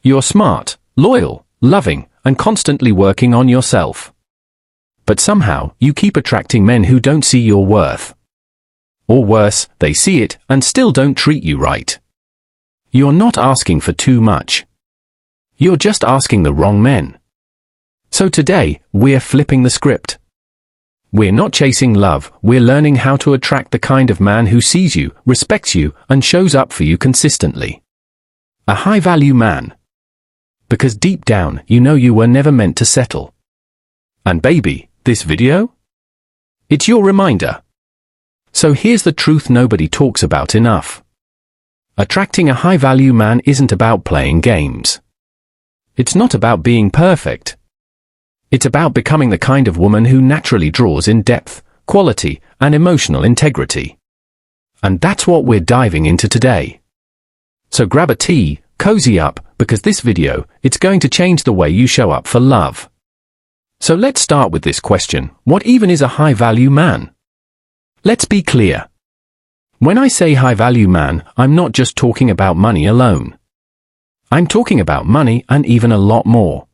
You're smart, loyal, loving, and constantly working on yourself. But somehow, you keep attracting men who don't see your worth. Or worse, they see it and still don't treat you right. You're not asking for too much. You're just asking the wrong men. So today, we're flipping the script. We're not chasing love, we're learning how to attract the kind of man who sees you, respects you, and shows up for you consistently. A high-value man. Because deep down, you know you were never meant to settle. And baby, this video? It's your reminder. So here's the truth nobody talks about enough. Attracting a high-value man isn't about playing games. It's not about being perfect. It's about becoming the kind of woman who naturally draws in depth, quality, and emotional integrity. And that's what we're diving into today. So grab a tea, cozy up, because this video, it's going to change the way you show up for love. So let's start with this question: what even is a high-value man? Let's be clear. When I say high-value man, I'm not just talking about money alone. I'm talking about money and even a lot more.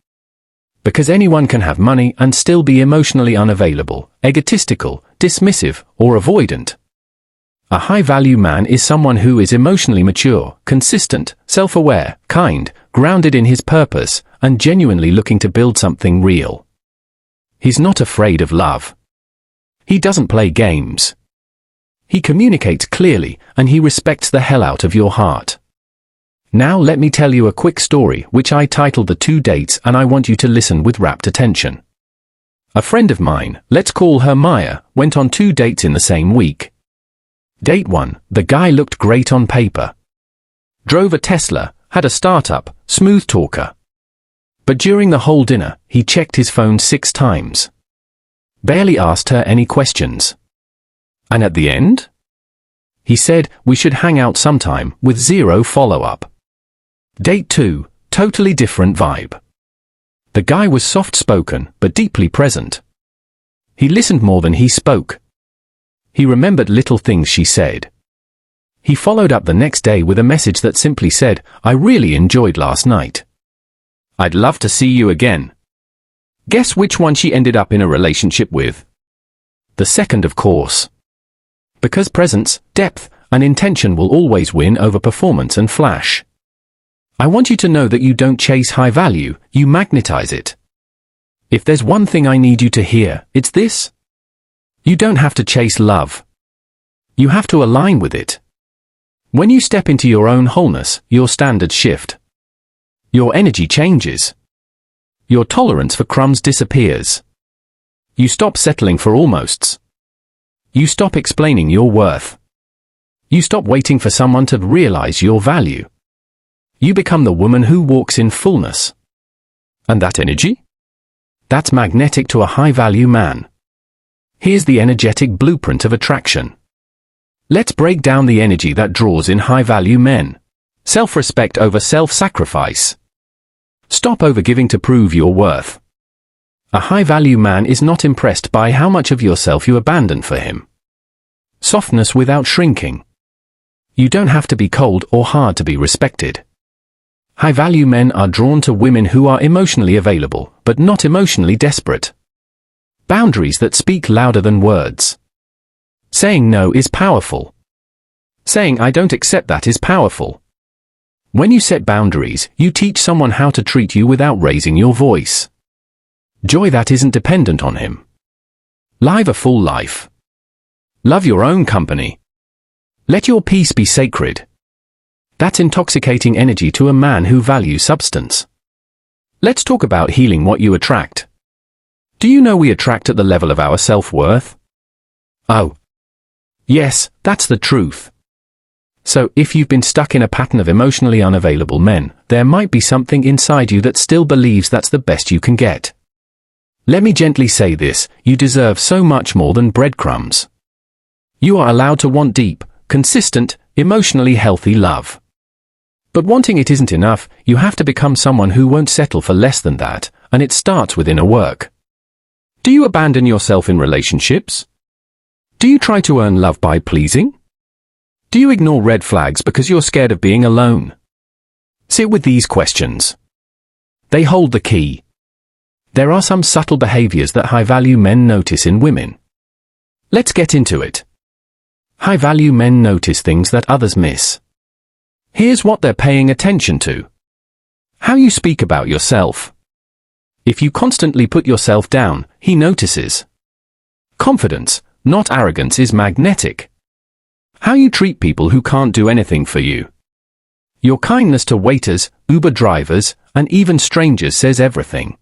Because anyone can have money and still be emotionally unavailable, egotistical, dismissive, or avoidant. A high-value man is someone who is emotionally mature, consistent, self-aware, kind, grounded in his purpose, and genuinely looking to build something real. He's not afraid of love. He doesn't play games. He communicates clearly, and he respects the hell out of your heart. Now let me tell you a quick story which I titled The 2 Dates, and I want you to listen with rapt attention. A friend of mine, let's call her Maya, went on 2 dates in the same week. Date 1, the guy looked great on paper. Drove a Tesla, had a startup, smooth talker. But during the whole dinner, he checked his phone 6 times. Barely asked her any questions. And at the end? He said, we should hang out sometime, with 0 follow-up. Date 2, totally different vibe. The guy was soft-spoken, but deeply present. He listened more than he spoke. He remembered little things she said. He followed up the next day with a message that simply said, I really enjoyed last night. I'd love to see you again. Guess which one she ended up in a relationship with? The second, of course. Because presence, depth, and intention will always win over performance and flash. I want you to know that you don't chase high value, you magnetize it. If there's one thing I need you to hear, it's this. You don't have to chase love. You have to align with it. When you step into your own wholeness, your standards shift. Your energy changes. Your tolerance for crumbs disappears. You stop settling for almosts. You stop explaining your worth. You stop waiting for someone to realize your value. You become the woman who walks in fullness. And that energy? That's magnetic to a high-value man. Here's the energetic blueprint of attraction. Let's break down the energy that draws in high-value men. Self-respect over self-sacrifice. Stop overgiving to prove your worth. A high-value man is not impressed by how much of yourself you abandon for him. Softness without shrinking. You don't have to be cold or hard to be respected. High-value men are drawn to women who are emotionally available, but not emotionally desperate. Boundaries that speak louder than words. Saying no is powerful. Saying I don't accept that is powerful. When you set boundaries, you teach someone how to treat you without raising your voice. Joy that isn't dependent on him. Live a full life. Love your own company. Let your peace be sacred. That's intoxicating energy to a man who values substance. Let's talk about healing what you attract. Do you know we attract at the level of our self-worth? Oh. Yes, that's the truth. So, if you've been stuck in a pattern of emotionally unavailable men, there might be something inside you that still believes that's the best you can get. Let me gently say this, you deserve so much more than breadcrumbs. You are allowed to want deep, consistent, emotionally healthy love. But wanting it isn't enough, you have to become someone who won't settle for less than that, and it starts with inner work. Do you abandon yourself in relationships? Do you try to earn love by pleasing? Do you ignore red flags because you're scared of being alone? Sit with these questions. They hold the key. There are some subtle behaviors that high-value men notice in women. Let's get into it. High-value men notice things that others miss. Here's what they're paying attention to. How you speak about yourself. If you constantly put yourself down, he notices. Confidence, not arrogance, is magnetic. How you treat people who can't do anything for you. Your kindness to waiters, Uber drivers, and even strangers says everything.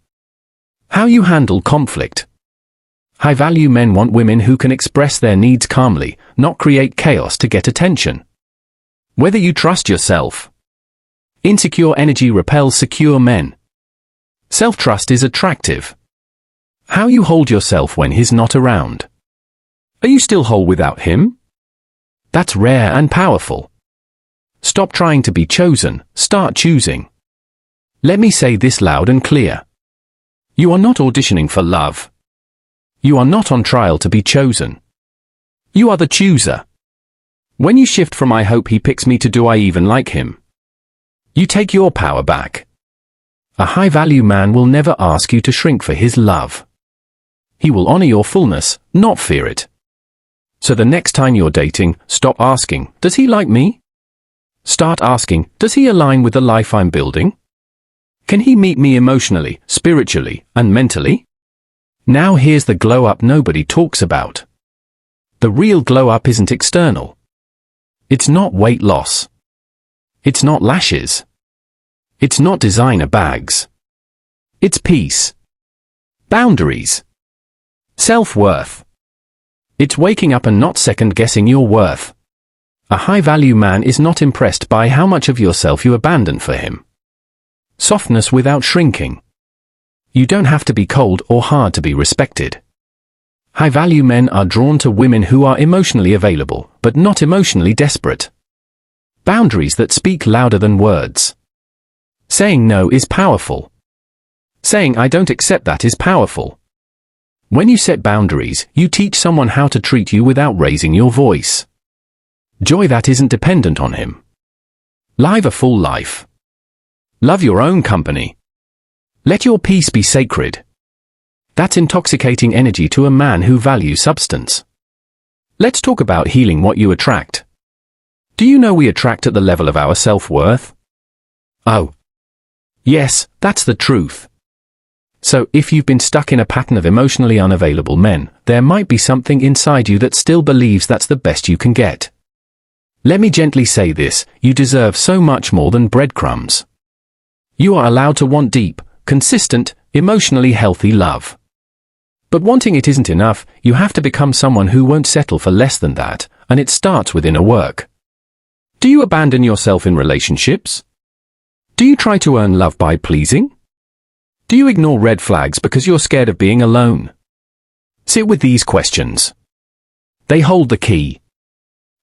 How you handle conflict. High-value men want women who can express their needs calmly, not create chaos to get attention. Whether you trust yourself. Insecure energy repels secure men. Self-trust is attractive. How you hold yourself when he's not around. Are you still whole without him? That's rare and powerful. Stop trying to be chosen, start choosing. Let me say this loud and clear. You are not auditioning for love. You are not on trial to be chosen. You are the chooser. When you shift from I hope he picks me to do I even like him, you take your power back. A high-value man will never ask you to shrink for his love. He will honor your fullness, not fear it. So the next time you're dating, stop asking, does he like me? Start asking, does he align with the life I'm building? Can he meet me emotionally, spiritually, and mentally? Now here's the glow-up nobody talks about. The real glow-up isn't external. It's not weight loss. It's not lashes. It's not designer bags. It's peace. Boundaries. Self-worth. It's waking up and not second-guessing your worth. A high-value man is not impressed by how much of yourself you abandon for him. Softness without shrinking. You don't have to be cold or hard to be respected. High-value men are drawn to women who are emotionally available, but not emotionally desperate. Boundaries that speak louder than words. Saying no is powerful. Saying I don't accept that is powerful. When you set boundaries, you teach someone how to treat you without raising your voice. Joy that isn't dependent on him. Live a full life. Love your own company. Let your peace be sacred. That's intoxicating energy to a man who values substance. Let's talk about healing what you attract. Do you know we attract at the level of our self-worth? Oh. Yes, that's the truth. So, if you've been stuck in a pattern of emotionally unavailable men, there might be something inside you that still believes that's the best you can get. Let me gently say this, you deserve so much more than breadcrumbs. You are allowed to want deep, consistent, emotionally healthy love. But wanting it isn't enough, you have to become someone who won't settle for less than that, and it starts with inner work. Do you abandon yourself in relationships? Do you try to earn love by pleasing? Do you ignore red flags because you're scared of being alone? Sit with these questions. They hold the key.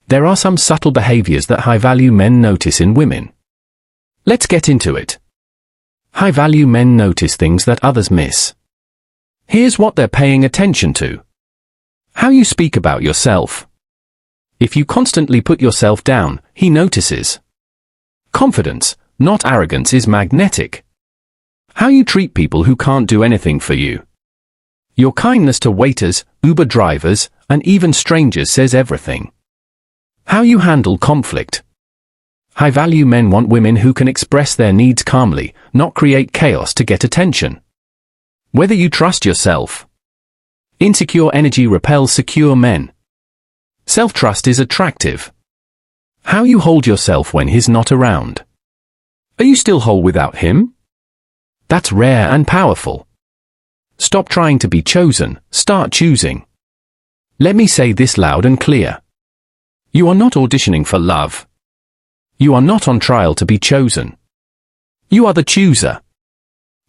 There are some subtle behaviors that high-value men notice in women. Let's get into it. High-value men notice things that others miss. Here's what they're paying attention to. How you speak about yourself. If you constantly put yourself down, he notices. Confidence, not arrogance, is magnetic. How you treat people who can't do anything for you. Your kindness to waiters, Uber drivers, and even strangers says everything. How you handle conflict. High-value men want women who can express their needs calmly, not create chaos to get attention. Whether you trust yourself. Insecure energy repels secure men. Self-trust is attractive. How you hold yourself when he's not around. Are you still whole without him? That's rare and powerful. Stop trying to be chosen, start choosing. Let me say this loud and clear. You are not auditioning for love. You are not on trial to be chosen. You are the chooser.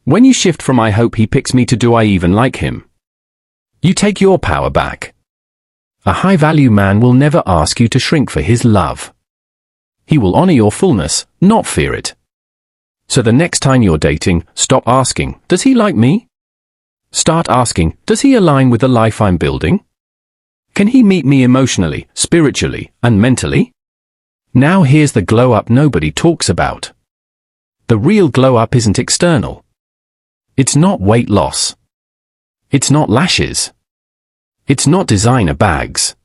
When you shift from I hope he picks me to do I even like him, you take your power back. A high-value man will never ask you to shrink for his love. He will honor your fullness, not fear it. So the next time you're dating, stop asking, does he like me? Start asking, does he align with the life I'm building? Can he meet me emotionally, spiritually, and mentally? Now here's the glow-up nobody talks about. The real glow-up isn't external. It's not weight loss. It's not lashes. It's not designer bags.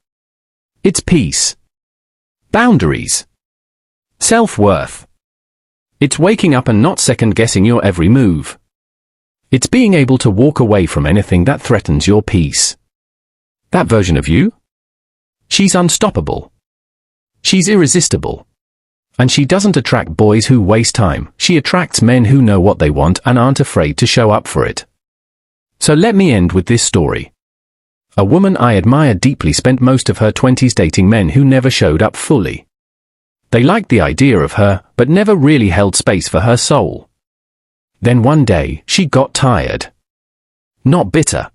It's peace. Boundaries. Self-worth. It's waking up and not second-guessing your every move. It's being able to walk away from anything that threatens your peace. That version of you? She's unstoppable. She's irresistible. And she doesn't attract boys who waste time. She attracts men who know what they want and aren't afraid to show up for it. So let me end with this story. A woman I admire deeply spent most of her 20s dating men who never showed up fully. They liked the idea of her, but never really held space for her soul. Then one day, she got tired. Not bitter.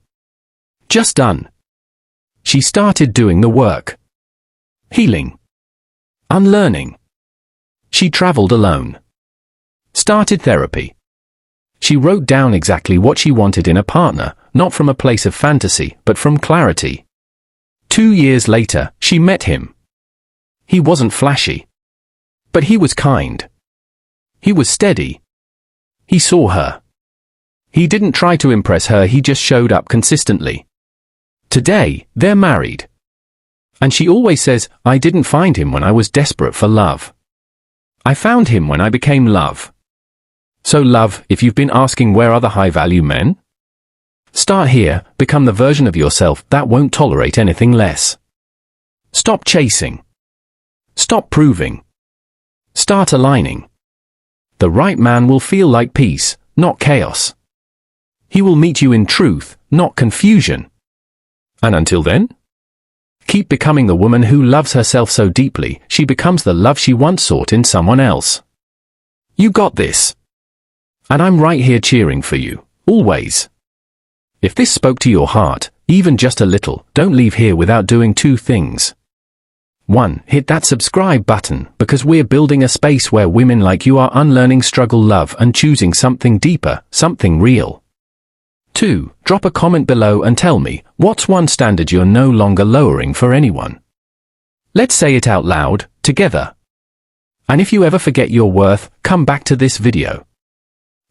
Just done. She started doing the work. Healing. Unlearning. She traveled alone. Started therapy. She wrote down exactly what she wanted in a partner, not from a place of fantasy, but from clarity. 2 years later, she met him. He wasn't flashy. But he was kind. He was steady. He saw her. He didn't try to impress her, he just showed up consistently. Today, they're married. And she always says, I didn't find him when I was desperate for love. I found him when I became love. So love, if you've been asking where are the high-value men? Start here, become the version of yourself that won't tolerate anything less. Stop chasing. Stop proving. Start aligning. The right man will feel like peace, not chaos. He will meet you in truth, not confusion. And until then? Keep becoming the woman who loves herself so deeply, she becomes the love she once sought in someone else. You got this. And I'm right here cheering for you, always. If this spoke to your heart, even just a little, don't leave here without doing 2 things. 1. Hit that subscribe button, because we're building a space where women like you are unlearning struggle love and choosing something deeper, something real. 2. Drop a comment below and tell me, what's one standard you're no longer lowering for anyone? Let's say it out loud, together. And if you ever forget your worth, come back to this video.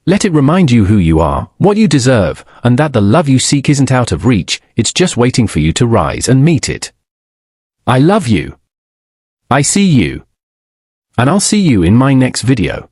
Let it remind you who you are, what you deserve, and that the love you seek isn't out of reach, it's just waiting for you to rise and meet it. I love you. I see you. And I'll see you in my next video.